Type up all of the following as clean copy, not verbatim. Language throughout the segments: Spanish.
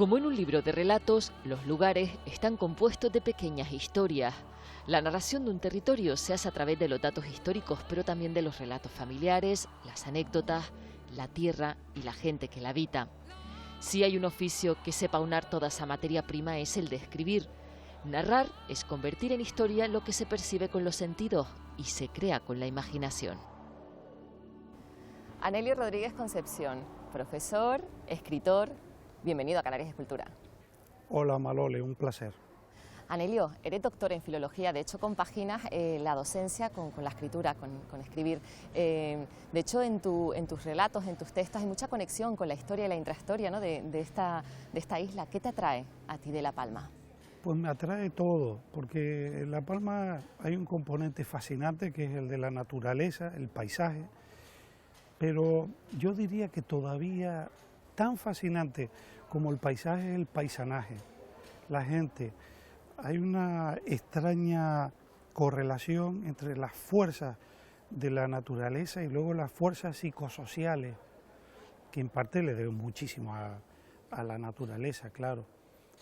Como en un libro de relatos, los lugares están compuestos de pequeñas historias. La narración de un territorio se hace a través de los datos históricos, pero también de los relatos familiares, las anécdotas, la tierra y la gente que la habita. Si hay un oficio que sepa aunar toda esa materia prima es el de escribir. Narrar es convertir en historia lo que se percibe con los sentidos y se crea con la imaginación. Anelio Rodríguez Concepción, profesor, escritor. Bienvenido a Canarias Escultura. Hola Malole, un placer. Anelio, eres doctor en filología, de hecho compaginas la docencia con la escritura, con escribir. De hecho en tus relatos, en tus textos hay mucha conexión con la historia y la intrahistoria, ¿no? de esta isla. ¿Qué te atrae a ti de La Palma? Pues me atrae todo, porque en La Palma hay un componente fascinante que es el de la naturaleza, el paisaje, pero yo diría que todavía tan fascinante como el paisaje es el paisanaje, la gente. Hay una extraña correlación entre las fuerzas de la naturaleza y luego las fuerzas psicosociales, que en parte le debo muchísimo a la naturaleza, claro.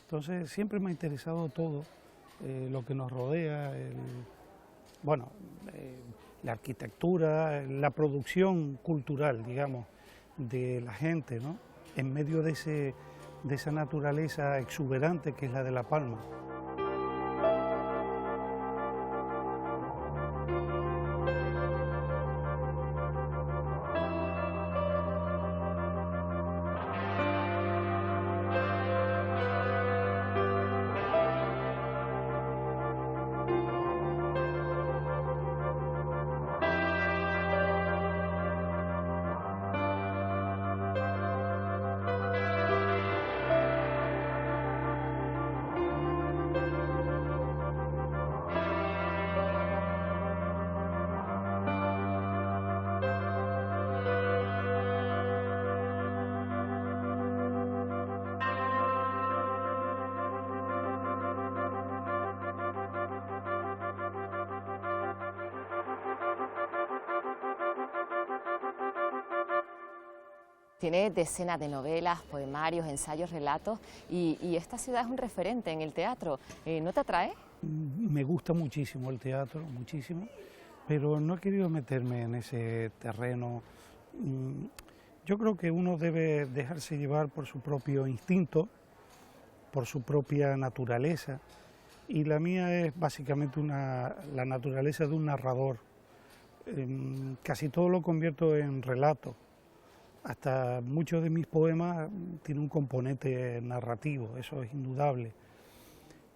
Entonces siempre me ha interesado todo, lo que nos rodea, la arquitectura, la producción cultural, digamos, de la gente, ¿no? En medio de esa naturaleza exuberante que es la de La Palma. Tiene decenas de novelas, poemarios, ensayos, relatos y esta ciudad es un referente en el teatro. ¿No te atrae? Me gusta muchísimo el teatro, muchísimo, pero no he querido meterme en ese terreno. Yo creo que uno debe dejarse llevar por su propio instinto, por su propia naturaleza, y la mía es básicamente la naturaleza de un narrador. Casi todo lo convierto en relato. Hasta muchos de mis poemas tienen un componente narrativo, eso es indudable.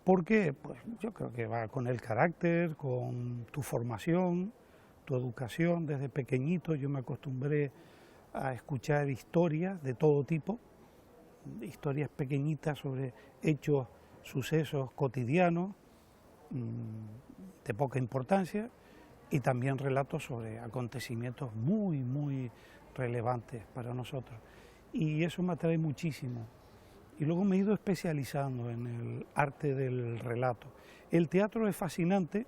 ¿Por qué? Pues yo creo que va con el carácter, con tu formación, tu educación. Desde pequeñito yo me acostumbré a escuchar historias de todo tipo, historias pequeñitas sobre hechos, sucesos cotidianos, de poca importancia, y también relatos sobre acontecimientos muy relevantes para nosotros, y eso me atrae muchísimo. Y luego me he ido especializando en el arte del relato. El teatro es fascinante,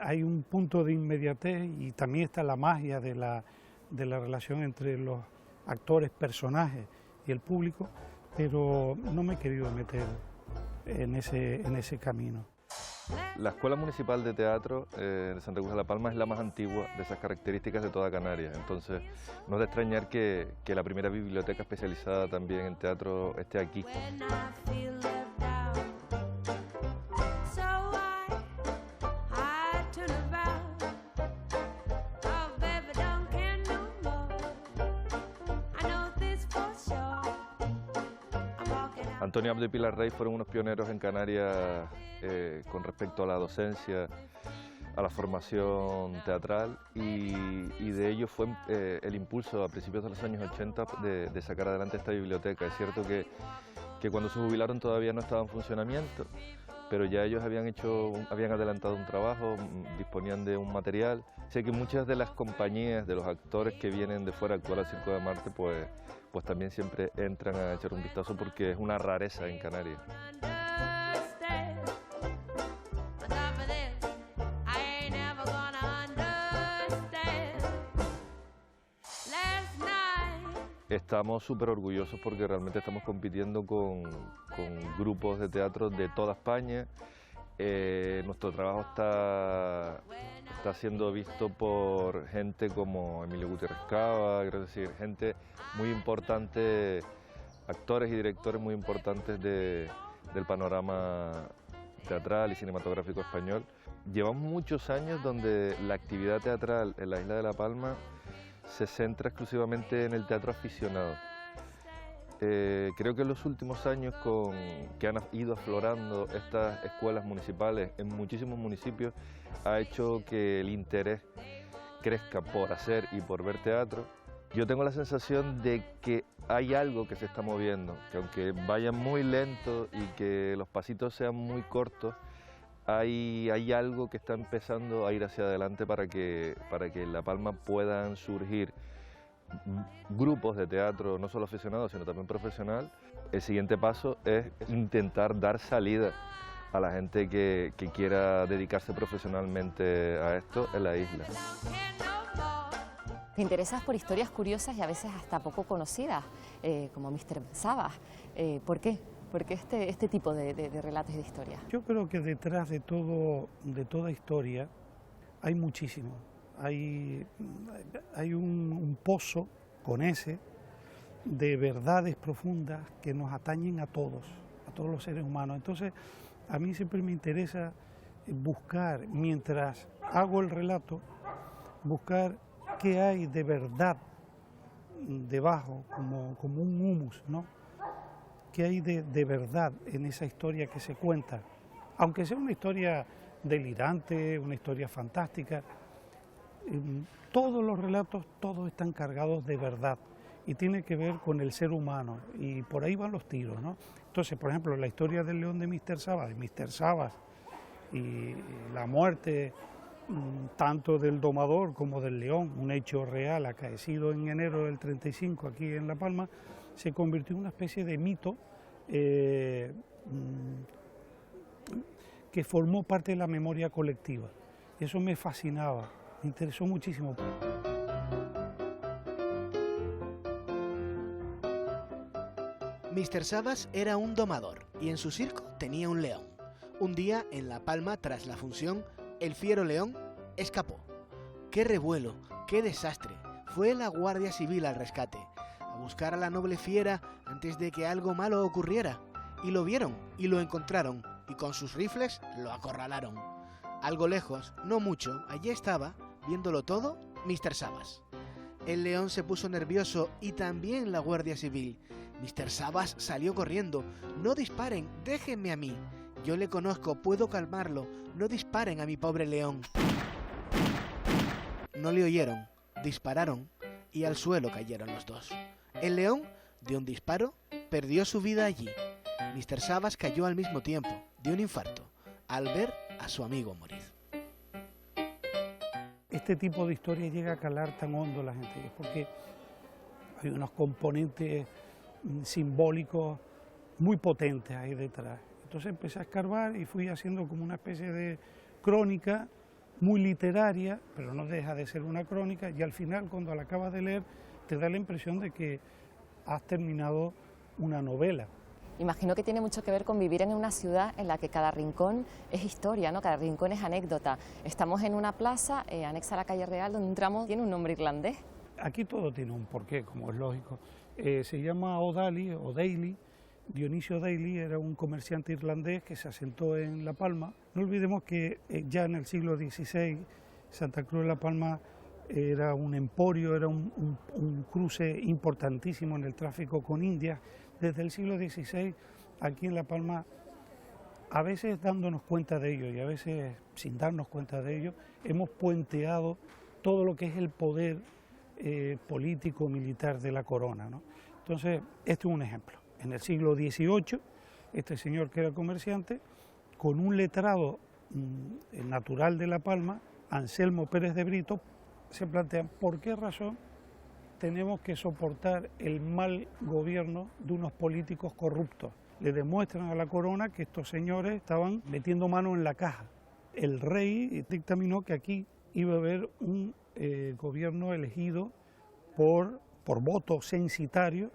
hay un punto de inmediatez y también está la magia de la relación entre los actores, personajes y el público, pero no me he querido meter en ese camino. La Escuela Municipal de Teatro de Santa Cruz de La Palma es la más antigua de esas características de toda Canarias, entonces no es de extrañar que la primera biblioteca especializada también en teatro esté aquí. Antonio Abdo y Pilar Rey fueron unos pioneros en Canarias con respecto a la docencia, a la formación teatral, y de ello fue el impulso a principios de los años 80 de sacar adelante esta biblioteca. Es cierto que cuando se jubilaron todavía no estaba en funcionamiento, pero ya ellos habían adelantado un trabajo, disponían de un material. Sé que muchas de las compañías, de los actores que vienen de fuera a actuar al Circo de Marte, pues también siempre entran a echar un vistazo porque es una rareza en Canarias. estamos súper orgullosos porque realmente estamos compitiendo con grupos de teatro de toda España. Nuestro trabajo está siendo visto por gente como Emilio Gutiérrez Cava, es decir, gente muy importante, actores y directores muy importantes del panorama teatral y cinematográfico español. Llevamos muchos años donde la actividad teatral en la isla de La Palma se centra exclusivamente en el teatro aficionado. Creo que en los últimos años que han ido aflorando estas escuelas municipales en muchísimos municipios ha hecho que el interés crezca por hacer y por ver teatro. Yo tengo la sensación de que hay algo que se está moviendo, que aunque vaya muy lento y que los pasitos sean muy cortos, hay algo que está empezando a ir hacia adelante para que en La Palma puedan surgir grupos de teatro, no solo aficionados, sino también profesional. El siguiente paso es intentar dar salida a la gente que quiera dedicarse profesionalmente a esto en la isla. Te interesas por historias curiosas y a veces hasta poco conocidas, como Mr. Sabas. ¿Por qué? ¿Por qué este tipo de relatos y de historias? Yo creo que detrás de toda historia hay muchísimo. Hay un pozo con ese de verdades profundas que nos atañen a todos los seres humanos. Entonces, a mí siempre me interesa buscar, mientras hago el relato, buscar qué hay de verdad debajo, como un humus, ¿no? ¿Qué hay de verdad en esa historia que se cuenta? Aunque sea una historia delirante, una historia fantástica, todos los relatos, todos están cargados de verdad y tiene que ver con el ser humano y por ahí van los tiros, ¿no? Entonces, por ejemplo, la historia del león de Mr. Sabas y la muerte tanto del domador como del león, un hecho real acaecido en enero del 35 aquí en La Palma, se convirtió en una especie de mito que formó parte de la memoria colectiva. Eso me fascinaba. Me interesó muchísimo. Mr. Sabas era un domador y en su circo tenía un león. Un día, en La Palma, tras la función, el fiero león escapó. ¡Qué revuelo! ¡Qué desastre! Fue la Guardia Civil al rescate, a buscar a la noble fiera antes de que algo malo ocurriera. Y lo vieron y lo encontraron y con sus rifles lo acorralaron. Algo lejos, no mucho, allí estaba, viéndolo todo, Mr. Sabas. El león se puso nervioso y también la Guardia Civil. Mr. Sabas salió corriendo. ¡No disparen! ¡Déjenme a mí! Yo le conozco, puedo calmarlo. No disparen a mi pobre león. No le oyeron, dispararon y al suelo cayeron los dos. El león, de un disparo, perdió su vida allí. Mr. Sabas cayó al mismo tiempo, de un infarto, al ver a su amigo morir. Este tipo de historia llega a calar tan hondo la gente, porque hay unos componentes simbólicos muy potentes ahí detrás. Entonces empecé a escarbar y fui haciendo como una especie de crónica muy literaria, pero no deja de ser una crónica, y al final, cuando la acabas de leer, te da la impresión de que has terminado una novela. Imagino que tiene mucho que ver con vivir en una ciudad en la que cada rincón es historia, ¿no? Cada rincón es anécdota. Estamos en una plaza anexa a la calle Real, donde un tramo tiene un nombre irlandés. Aquí todo tiene un porqué, como es lógico. Se llama O'Daly. Dionisio Daly era un comerciante irlandés que se asentó en La Palma. No olvidemos que ya en el siglo XVI Santa Cruz de La Palma era un emporio, era un cruce importantísimo en el tráfico con Indias. Desde el siglo XVI aquí en La Palma, a veces dándonos cuenta de ello y a veces sin darnos cuenta de ello, hemos puenteado todo lo que es el poder político militar de la corona, ¿no? Entonces, este es un ejemplo. En el siglo XVIII, este señor que era comerciante, con un letrado natural de La Palma, Anselmo Pérez de Brito, se plantea por qué razón tenemos que soportar el mal gobierno de unos políticos corruptos. Le demuestran a la corona que estos señores estaban metiendo mano en la caja. El rey dictaminó que aquí iba a haber un gobierno elegido por por voto censitario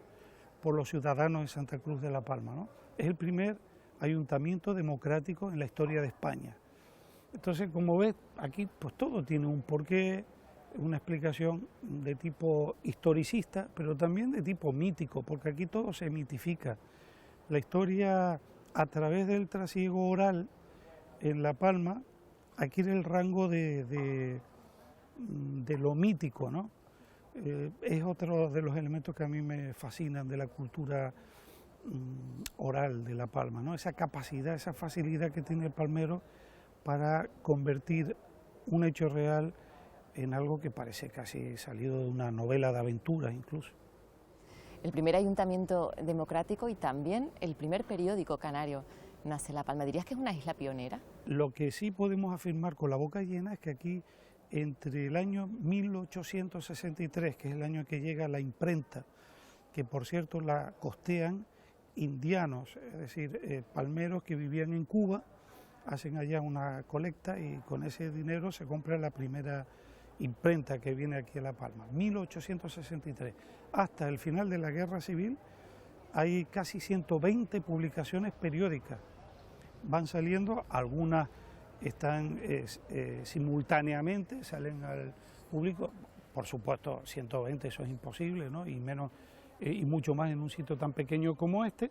por los ciudadanos de Santa Cruz de la Palma, ¿no? Es el primer ayuntamiento democrático en la historia de España. Entonces, como ves, aquí pues todo tiene un porqué, una explicación de tipo historicista, pero también de tipo mítico, porque aquí todo se mitifica. La historia, a través del trasiego oral en La Palma, adquiere el rango de lo mítico, ¿no? Es otro de los elementos que a mí me fascinan de la cultura oral de La Palma, ¿no? Esa capacidad, esa facilidad que tiene el palmero para convertir un hecho real en algo que parece casi salido de una novela de aventuras incluso. El primer ayuntamiento democrático y también el primer periódico canario nace en La Palma. ¿Dirías que es una isla pionera? Lo que sí podemos afirmar con la boca llena es que aquí, entre el año 1863, que es el año que llega la imprenta, que por cierto la costean indianos, es decir, palmeros que vivían en Cuba, hacen allá una colecta y con ese dinero se compra la primera imprenta que viene aquí a La Palma. 1863. Hasta el final de la Guerra Civil hay casi 120 publicaciones periódicas. Van saliendo, algunas están simultáneamente, salen al público. Por supuesto, 120 eso es imposible, ¿no? Y menos y mucho más en un sitio tan pequeño como este,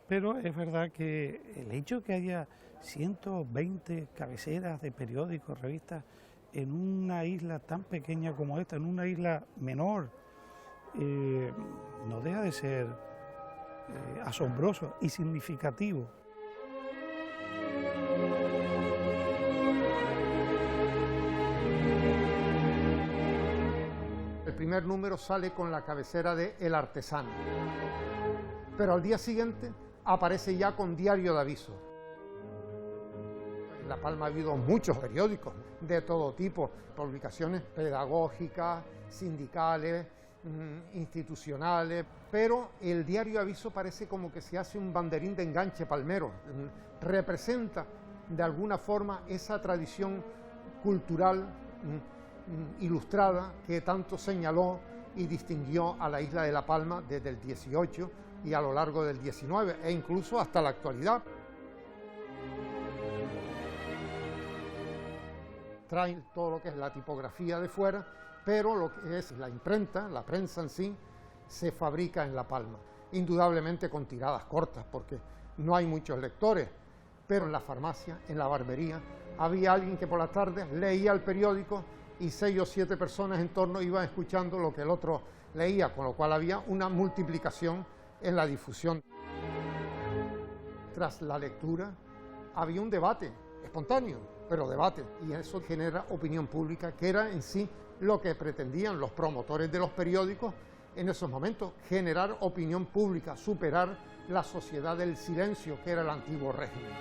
pero es verdad que el hecho que haya 120 cabeceras de periódicos, revistas, en una isla tan pequeña como esta, en una isla menor, no deja de ser asombroso y significativo. El primer número sale con la cabecera de El Artesano, pero al día siguiente aparece ya con Diario de Aviso. En La Palma ha habido muchos periódicos de todo tipo, publicaciones pedagógicas, sindicales, institucionales, pero el Diario de Aviso parece como que se hace un banderín de enganche palmero, representa de alguna forma esa tradición cultural ilustrada que tanto señaló y distinguió a la isla de La Palma desde el 18 y a lo largo del 19 e incluso hasta la actualidad. Traen todo lo que es la tipografía de fuera, pero lo que es la imprenta, la prensa en sí, se fabrica en La Palma, indudablemente con tiradas cortas porque no hay muchos lectores, pero en la farmacia, en la barbería, había alguien que por las tardes leía el periódico y 6 o 7 personas en torno iban escuchando lo que el otro leía, con lo cual había una multiplicación en la difusión. Tras la lectura había un debate espontáneo, pero debate, y eso genera opinión pública, que era en sí lo que pretendían los promotores de los periódicos en esos momentos, generar opinión pública, superar la sociedad del silencio que era el antiguo régimen.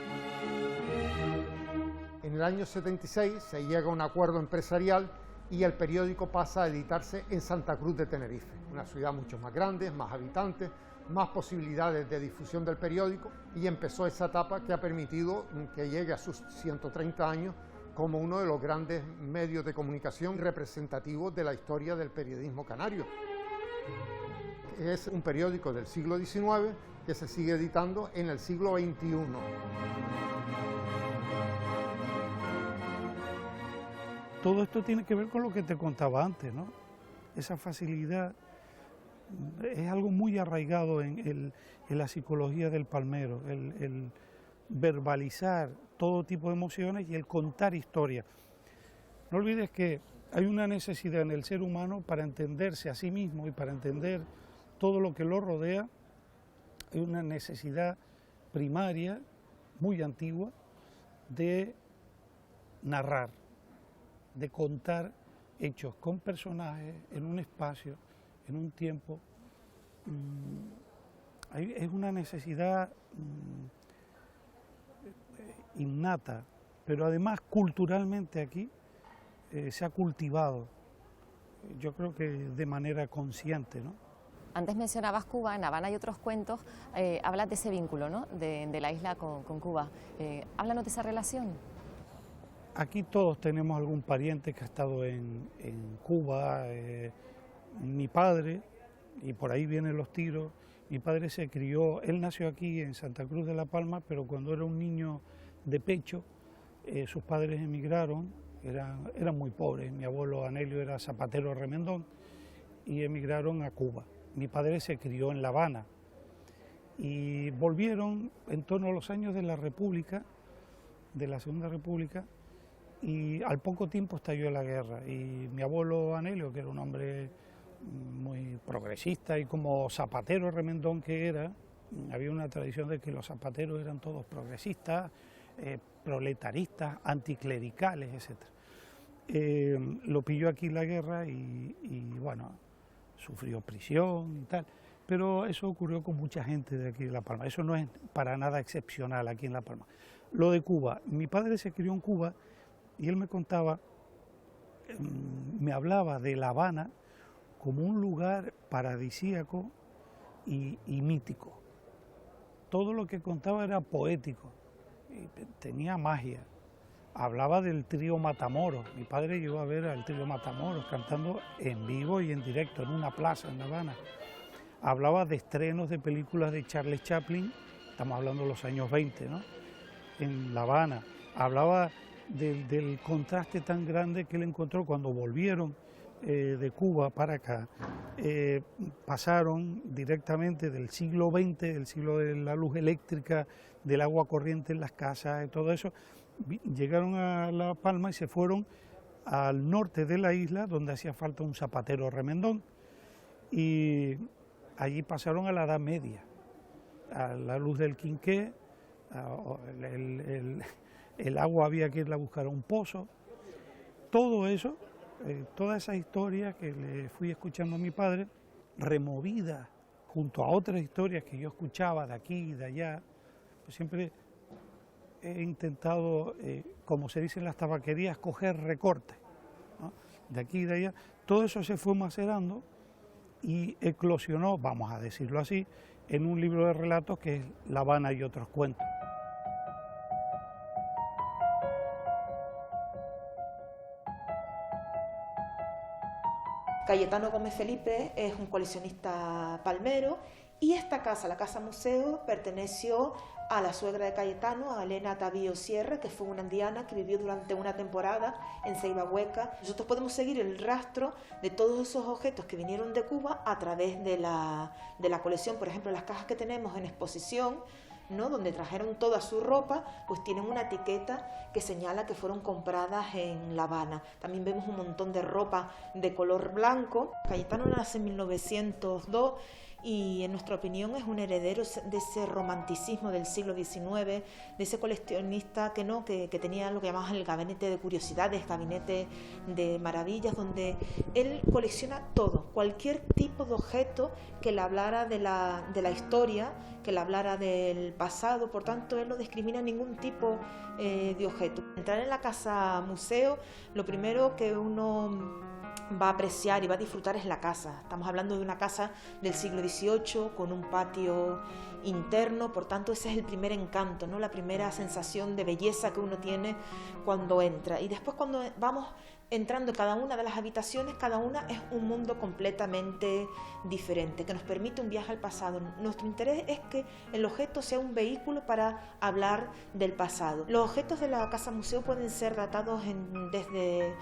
En el año 76 se llega a un acuerdo empresarial y el periódico pasa a editarse en Santa Cruz de Tenerife, una ciudad mucho más grande, más habitantes, más posibilidades de difusión del periódico, y empezó esa etapa que ha permitido que llegue a sus 130 años como uno de los grandes medios de comunicación representativos de la historia del periodismo canario. Es un periódico del siglo XIX que se sigue editando en el siglo XXI. Todo esto tiene que ver con lo que te contaba antes, ¿no? Esa facilidad es algo muy arraigado en la psicología del palmero, el verbalizar todo tipo de emociones y el contar historias. No olvides que hay una necesidad en el ser humano para entenderse a sí mismo y para entender todo lo que lo rodea. Hay una necesidad primaria, muy antigua, de narrar, de contar hechos con personajes en un espacio, en un tiempo. Es una necesidad innata, pero además culturalmente aquí se ha cultivado, yo creo que de manera consciente, ¿no? Antes mencionabas Cuba, en Habana hay otros cuentos, hablas de ese vínculo, ¿no? de la isla con Cuba. Háblanos de esa relación. Aquí todos tenemos algún pariente que ha estado en Cuba. Mi padre y por ahí vienen los tiros. Mi padre se crió, él nació aquí en Santa Cruz de la Palma, pero cuando era un niño de pecho, sus padres emigraron, eran muy pobres. Mi abuelo Anelio era zapatero remendón y emigraron a Cuba. Mi padre se crió en La Habana y volvieron en torno a los años de la República, de la Segunda República, y al poco tiempo estalló la guerra y mi abuelo Anelio, que era un hombre muy progresista y como zapatero remendón que era, había una tradición de que los zapateros eran todos progresistas, proletaristas, anticlericales, etc. Lo pilló aquí la guerra y bueno, sufrió prisión y tal, pero eso ocurrió con mucha gente de aquí de La Palma, eso no es para nada excepcional aquí en La Palma. Lo de Cuba, mi padre se crió en Cuba y él me contaba, me hablaba de La Habana como un lugar paradisíaco y mítico. Todo lo que contaba era poético, tenía magia. Hablaba del trío Matamoros, mi padre llegó a ver al trío Matamoros cantando en vivo y en directo en una plaza en La Habana. Hablaba de estrenos de películas de Charles Chaplin, estamos hablando de los años 20, ¿no?, en La Habana. Hablaba del contraste tan grande que él encontró cuando volvieron de Cuba para acá. Pasaron directamente del siglo XX, del siglo de la luz eléctrica, del agua corriente en las casas y todo eso, llegaron a La Palma y se fueron al norte de la isla, donde hacía falta un zapatero remendón, y allí pasaron a la Edad Media, a la luz del quinqué, el agua había que irla a buscar a un pozo. Todo eso, toda esa historia que le fui escuchando a mi padre, removida junto a otras historias que yo escuchaba de aquí y de allá, pues siempre he intentado, como se dice en las tabaquerías, coger recortes, ¿no?, de aquí y de allá. Todo eso se fue macerando y eclosionó, vamos a decirlo así, en un libro de relatos que es La Habana y otros cuentos. Cayetano Gómez Felipe es un coleccionista palmero y esta casa, la casa museo, perteneció a la suegra de Cayetano, a Elena Tavío Sierra, que fue una andiana que vivió durante una temporada en Ceiba Hueca. Nosotros podemos seguir el rastro de todos esos objetos que vinieron de Cuba a través de la colección. Por ejemplo, las cajas que tenemos en exposición, ¿no?, donde trajeron toda su ropa, pues tienen una etiqueta que señala que fueron compradas en La Habana. También vemos un montón de ropa de color blanco. Cayetano nace en 1902 y en nuestra opinión es un heredero de ese romanticismo del siglo XIX, de ese coleccionista que tenía lo que llamaban el gabinete de curiosidades, gabinete de maravillas, donde él colecciona todo, cualquier tipo de objeto que le hablara de la historia, que le hablara del pasado. Por tanto, él no discrimina ningún tipo de objeto. Entrar en la casa museo, lo primero que uno va a apreciar y va a disfrutar es la casa. Estamos hablando de una casa del siglo XVIII con un patio interno, por tanto ese es el primer encanto, ¿no?, la primera sensación de belleza que uno tiene cuando entra. Y después, cuando vamos entrando en cada una de las habitaciones, cada una es un mundo completamente diferente, que nos permite un viaje al pasado. Nuestro interés es que el objeto sea un vehículo para hablar del pasado. Los objetos de la casa museo pueden ser datados desde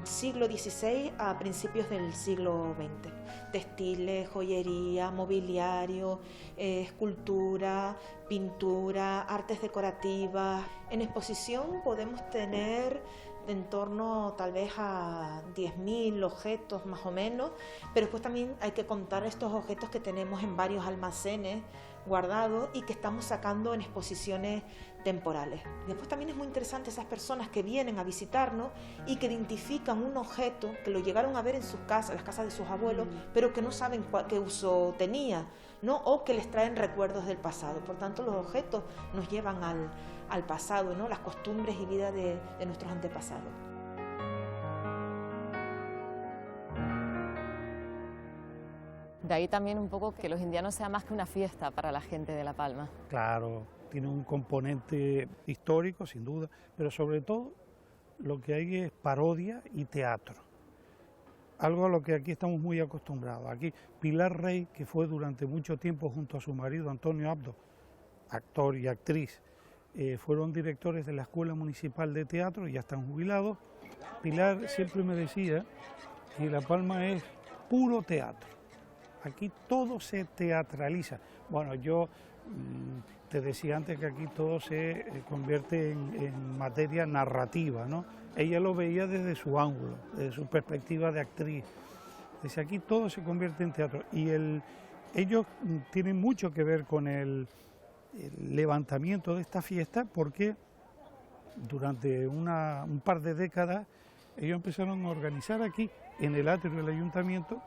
siglo XVI a principios del siglo XX. Textiles, joyería, mobiliario, escultura, pintura, artes decorativas. En exposición podemos tener en torno tal vez a 10.000 objetos más o menos, pero después también hay que contar estos objetos que tenemos en varios almacenes guardados y que estamos sacando en exposiciones temporales. Después también es muy interesante esas personas que vienen a visitarnos y que identifican un objeto que lo llegaron a ver en sus casas, las casas de sus abuelos, pero que no saben qué uso tenía, ¿no?, o que les traen recuerdos del pasado. Por tanto, los objetos nos llevan al pasado, ¿no?, las costumbres y vida de nuestros antepasados. De ahí también un poco que los indianos sea más que una fiesta para la gente de La Palma. Claro, tiene un componente histórico, sin duda, pero sobre todo lo que hay es parodia y teatro. algo a lo que aquí estamos muy acostumbrados. Aquí Pilar Rey, que fue durante mucho tiempo junto a su marido Antonio Abdo, actor y actriz, fueron directores de la Escuela Municipal de Teatro y ya están jubilados. Pilar siempre me decía que La Palma es puro teatro. Aquí todo se teatraliza. Bueno, yo te decía antes que aquí todo se convierte en materia narrativa, ¿no? Ella lo veía desde su ángulo, desde su perspectiva de actriz. Dice, aquí todo se convierte en teatro. Y ellos tienen mucho que ver con el levantamiento de esta fiesta, porque durante un par de décadas ellos empezaron a organizar aquí, en el atrio del ayuntamiento,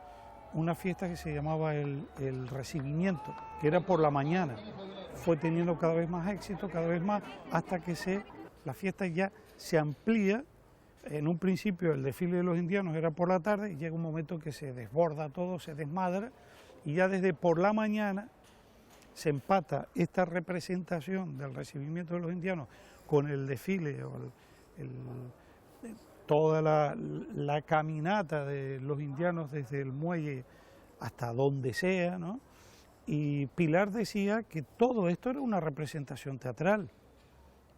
una fiesta que se llamaba el recibimiento, que era por la mañana. Fue teniendo cada vez más éxito, cada vez más, hasta que la fiesta ya se amplía. En un principio el desfile de los indianos era por la tarde y llega un momento que se desborda todo, se desmadra, y ya desde por la mañana se empata esta representación del recibimiento de los indianos con el desfile o toda la caminata de los indianos desde el muelle hasta donde sea, ¿no? Y Pilar decía que todo esto era una representación teatral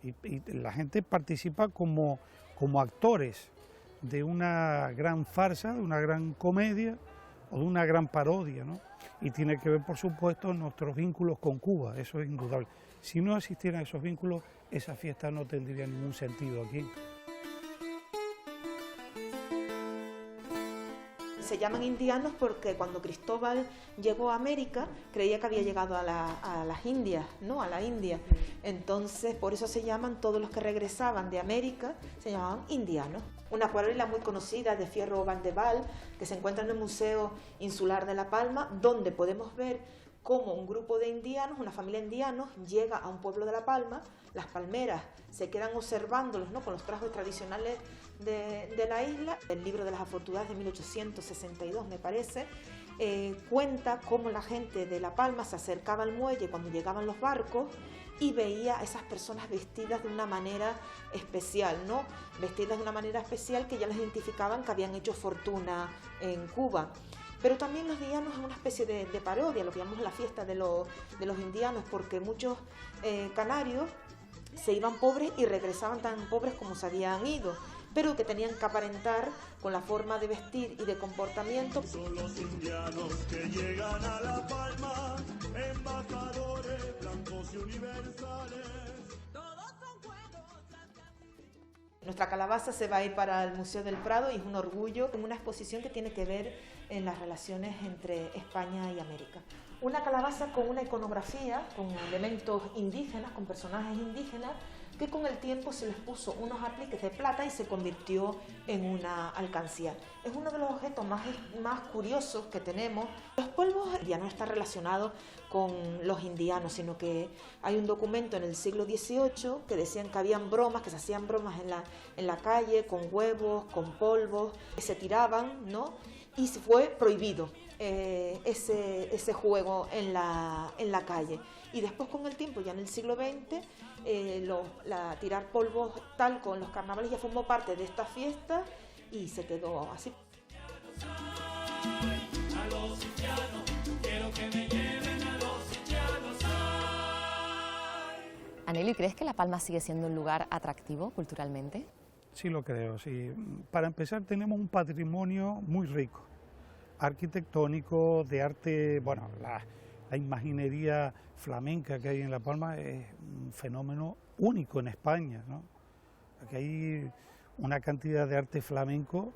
y la gente participa como actores de una gran farsa, de una gran comedia o de una gran parodia, ¿no? Y tiene que ver, por supuesto, nuestros vínculos con Cuba, eso es indudable. Si no existieran esos vínculos, esa fiesta no tendría ningún sentido aquí. Se llaman indianos porque cuando Cristóbal llegó a América creía que había llegado a las Indias, ¿no? A la India. Entonces, por eso se llaman, todos los que regresaban de América, se llamaban indianos. Una acuarela muy conocida de Fierro Vandeval, que se encuentra en el Museo Insular de La Palma, donde podemos ver cómo un grupo de indianos, una familia de indianos, llega a un pueblo de La Palma, las palmeras se quedan observándolos, ¿no? Con los trajes tradicionales de la isla. El libro de las afortunadas de 1862, me parece, cuenta cómo la gente de La Palma se acercaba al muelle cuando llegaban los barcos y veía a esas personas vestidas de una manera especial, ¿no? Vestidas de una manera especial que ya les identificaban que habían hecho fortuna en Cuba. Pero también los indianos es una especie de parodia, lo que llamamos la fiesta de los indianos, porque muchos canarios se iban pobres y regresaban tan pobres como se habían ido, pero que tenían que aparentar con la forma de vestir y de comportamiento. Son los indianos que llegan a La Palma, embajadores blancos y universales. Nuestra calabaza se va a ir para el Museo del Prado y es un orgullo, en una exposición que tiene que ver en las relaciones entre España y América. Una calabaza con una iconografía, con elementos indígenas, con personajes indígenas, que con el tiempo se les puso unos apliques de plata y se convirtió en una alcancía. Es uno de los objetos más curiosos que tenemos. Los polvos ya no están relacionados con los indianos, sino que hay un documento en el siglo XVIII que decían que habían bromas, que se hacían bromas en la calle, con huevos, con polvos, que se tiraban, ¿no? Y fue prohibido ese juego en la calle. Y después, con el tiempo, ya en el siglo XX, tirar polvos tal con los carnavales ya formó parte de esta fiesta y se quedó así. Anelio, ¿crees que La Palma sigue siendo un lugar atractivo culturalmente? Sí, lo creo, sí. Para empezar, tenemos un patrimonio muy rico, arquitectónico, de arte. Bueno, la imaginería flamenca que hay en La Palma es un fenómeno único en España, ¿no? Aquí hay una cantidad de arte flamenco,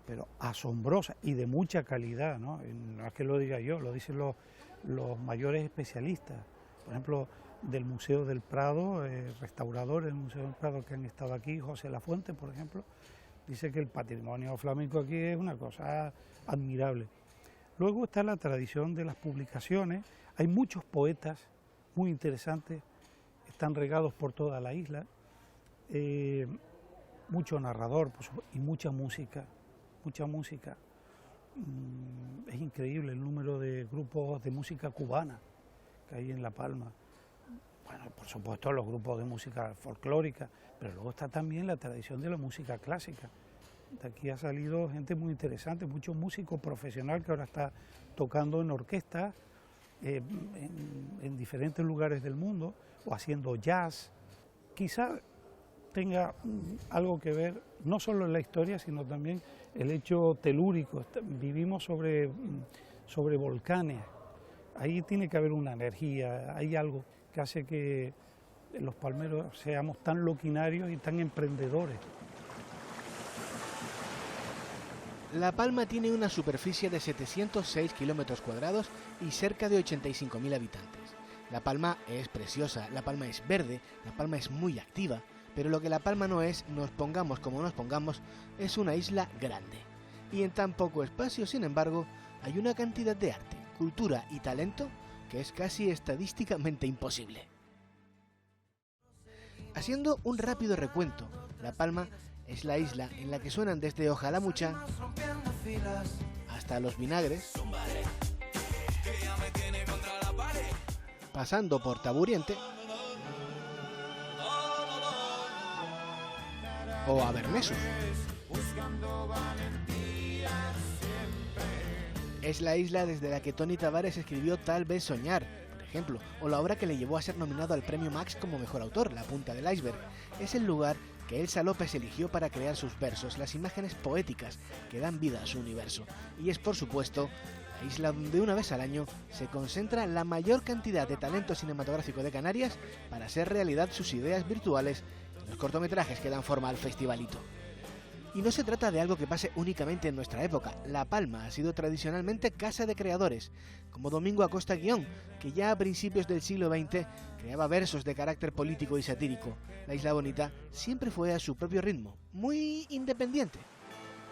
pero asombrosa y de mucha calidad, ¿no? No es que lo diga yo, lo dicen los mayores especialistas. Por ejemplo, del Museo del Prado, restauradores del Museo del Prado que han estado aquí, José Lafuente, por ejemplo, dice que el patrimonio flamenco aquí es una cosa admirable. Luego está la tradición de las publicaciones. Hay muchos poetas muy interesantes, están regados por toda la isla, mucho narrador y mucha música, Es increíble el número de grupos de música cubana que hay en La Palma. Bueno, por supuesto los grupos de música folclórica, pero luego está también la tradición de la música clásica. De aquí ha salido gente muy interesante, mucho músico profesional que ahora está tocando en orquesta en diferentes lugares del mundo o haciendo jazz. Quizá tenga algo que ver no solo en la historia, sino también el hecho telúrico. Vivimos sobre volcanes, ahí tiene que haber una energía, hay algo que hace que los palmeros seamos tan loquinarios y tan emprendedores. La Palma tiene una superficie de 706 kilómetros cuadrados y cerca de 85.000 habitantes. La Palma es preciosa, La Palma es verde, La Palma es muy activa, pero lo que La Palma no es, nos pongamos como nos pongamos, es una isla grande. Y en tan poco espacio, sin embargo, hay una cantidad de arte, cultura y talento que es casi estadísticamente imposible. Haciendo un rápido recuento, La Palma es la isla en la que suenan desde Ojalá Mucha hasta Los Vinagres, pasando por Taburiente o Avernesus. Es la isla desde la que Toni Tavares escribió Tal vez soñar, por ejemplo, o la obra que le llevó a ser nominado al premio Max como mejor autor, La punta del iceberg. Es el lugar que Elsa López eligió para crear sus versos, las imágenes poéticas que dan vida a su universo. Y es, por supuesto, la isla donde una vez al año se concentra la mayor cantidad de talento cinematográfico de Canarias para hacer realidad sus ideas virtuales en los cortometrajes que dan forma al festivalito. Y no se trata de algo que pase únicamente en nuestra época. La Palma ha sido tradicionalmente casa de creadores, como Domingo Acosta Guión, que ya a principios del siglo XX creaba versos de carácter político y satírico. La Isla Bonita siempre fue a su propio ritmo, muy independiente.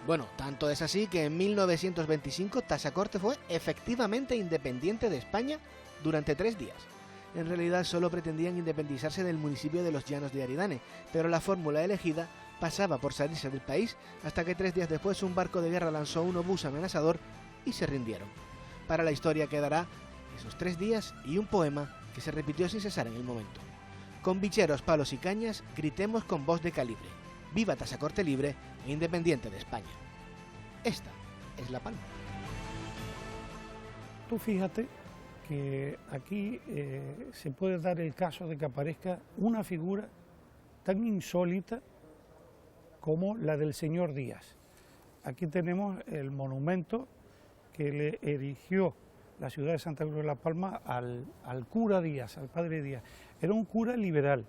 Bueno, tanto es así que en 1925 Tasacorte fue efectivamente independiente de España durante 3 días. En realidad solo pretendían independizarse del municipio de los Llanos de Aridane, pero la fórmula elegida pasaba por salirse del país hasta que 3 días después un barco de guerra lanzó un obús amenazador y se rindieron. Para la historia quedará esos 3 días y un poema que se repitió sin cesar en el momento. Con bicheros, palos y cañas, gritemos con voz de calibre. ¡Viva Tasacorte libre e independiente de España! Esta es La Palma. Tú fíjate que aquí se puede dar el caso de que aparezca una figura tan insólita como la del señor Díaz. Aquí tenemos el monumento que le erigió la ciudad de Santa Cruz de la Palma al cura Díaz, al padre Díaz. Era un cura liberal.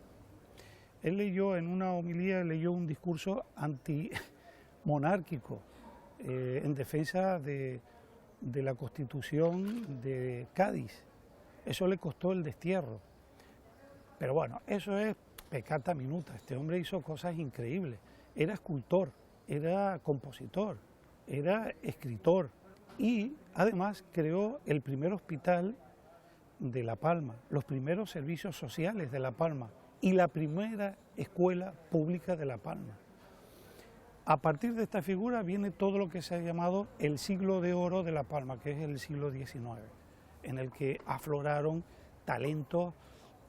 Él leyó en una homilía un discurso antimonárquico en defensa de la Constitución de Cádiz. Eso le costó el destierro. Pero bueno, eso es peccata minuta. Este hombre hizo cosas increíbles. Era escultor, era compositor, era escritor y además creó el primer hospital de La Palma, los primeros servicios sociales de La Palma y la primera escuela pública de La Palma. A partir de esta figura viene todo lo que se ha llamado el siglo de oro de La Palma, que es el siglo XIX, en el que afloraron talentos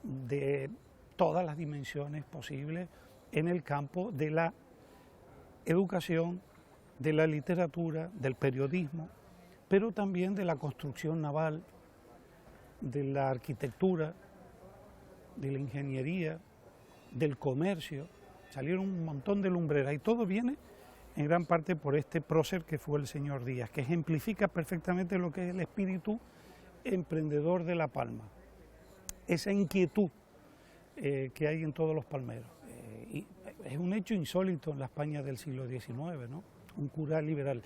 de todas las dimensiones posibles en el campo de la educación, de la literatura, del periodismo, pero también de la construcción naval, de la arquitectura, de la ingeniería, del comercio. Salieron un montón de lumbreras y todo viene en gran parte por este prócer que fue el señor Díaz, que ejemplifica perfectamente lo que es el espíritu emprendedor de La Palma, esa inquietud que hay en todos los palmeros. Y es un hecho insólito en la España del siglo XIX, ¿no? Un cura liberal.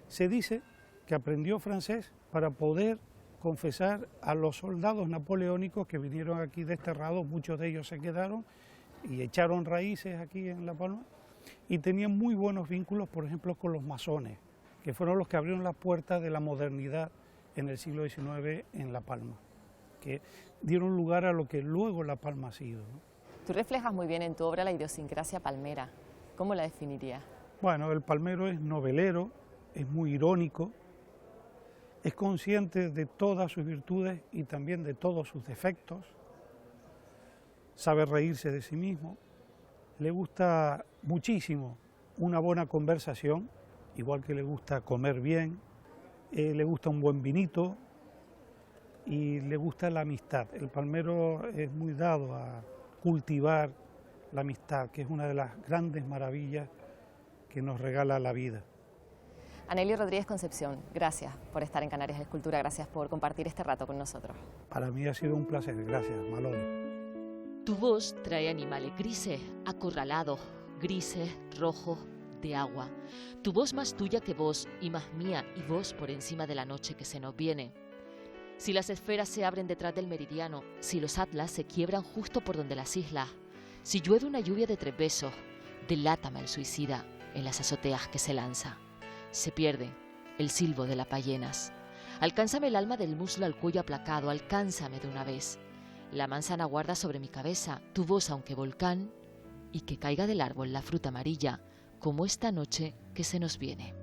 Se dice que aprendió francés para poder confesar a los soldados napoleónicos que vinieron aquí desterrados, muchos de ellos se quedaron y echaron raíces aquí en La Palma, y tenían muy buenos vínculos, por ejemplo, con los masones, que fueron los que abrieron las puertas de la modernidad en el siglo XIX en La Palma, que dieron lugar a lo que luego La Palma ha sido, ¿no? Tú reflejas muy bien en tu obra la idiosincrasia palmera. ¿Cómo la definirías? Bueno, el palmero es novelero, es muy irónico, es consciente de todas sus virtudes y también de todos sus defectos, sabe reírse de sí mismo, le gusta muchísimo una buena conversación, igual que le gusta comer bien, le gusta un buen vinito y le gusta la amistad. El palmero es muy dado a cultivar la amistad, que es una de las grandes maravillas que nos regala la vida. Anelio Rodríguez Concepción, gracias por estar en Canarias Escultura, gracias por compartir este rato con nosotros. Para mí ha sido un placer, gracias, Maloli. Tu voz trae animales grises, acorralados, grises, rojos, de agua. Tu voz más tuya que voz y más mía y voz por encima de la noche que se nos viene. Si las esferas se abren detrás del meridiano, si los atlas se quiebran justo por donde las islas, si llueve una lluvia de 3 besos, delátame al suicida en las azoteas que se lanza. Se pierde el silbo de las ballenas. Alcánzame el alma del muslo al cuello aplacado, alcánzame de una vez. La manzana guarda sobre mi cabeza tu voz aunque volcán, y que caiga del árbol la fruta amarilla, como esta noche que se nos viene.